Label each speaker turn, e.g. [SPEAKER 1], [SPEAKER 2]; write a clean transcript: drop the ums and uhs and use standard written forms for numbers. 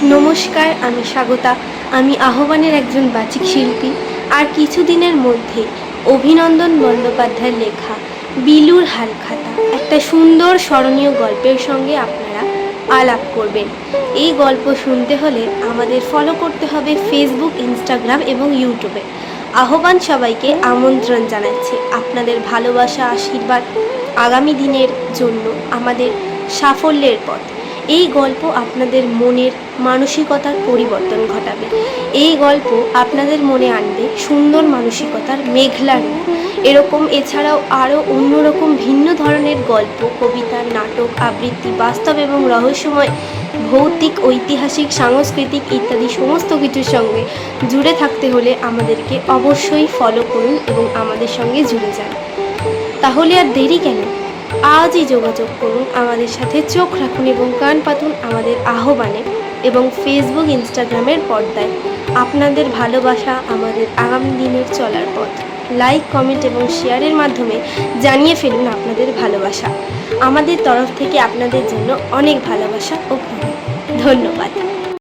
[SPEAKER 1] নমস্কার, আমি স্বাগতা। আমি আহ্বানের একজন বাচিক শিল্পী। আর কিছুদিনের মধ্যে অভিনন্দন বন্দ্যোপাধ্যায়ের লেখা বিলুর হালখাতা একটা সুন্দর স্মরণীয় গল্পের সঙ্গে আপনারা আলাপ করবেন। এই গল্প শুনতে হলে আমাদের ফলো করতে হবে ফেসবুক, ইনস্টাগ্রাম এবং ইউটিউবে। আহ্বান সবাইকে আমন্ত্রণ জানাচ্ছে। আপনাদের ভালোবাসা, আশীর্বাদ আগামী দিনের জন্য আমাদের সাফল্যের পথ। এই গল্প আপনাদের মনের মানসিকতার পরিবর্তন ঘটাবে। এই গল্প আপনাদের মনে আনবে সুন্দর মানসিকতার মেঘলা রূপ। এছাড়াও আরও অন্যরকম ভিন্ন ধরনের গল্প, কবিতা, নাটক, আবৃত্তি, বাস্তব এবং রহস্যময়, ভৌতিক, ঐতিহাসিক, সাংস্কৃতিক ইত্যাদি সমস্ত কিছুর সঙ্গে জুড়ে থাকতে হলে আমাদেরকে অবশ্যই ফলো করুন এবং আমাদের সঙ্গে জুড়ে যান। তাহলে আর দেরি কেন? আজই যোগাযোগ করুন আমাদের সাথে, চোখ রাখুন এবং কান পাতুন আমাদের আহ্বানে এবং ফেসবুক, ইনস্টাগ্রামের পর্দায়। আপনাদের ভালোবাসা আমাদের আগামী দিনের চলার পথ। লাইক, কমেন্ট এবং শেয়ারের মাধ্যমে জানিয়ে ফেলুন আপনাদের ভালোবাসা। আমাদের তরফ থেকে আপনাদের জন্য অনেক ভালোবাসা ও প্রণাম। ধন্যবাদ।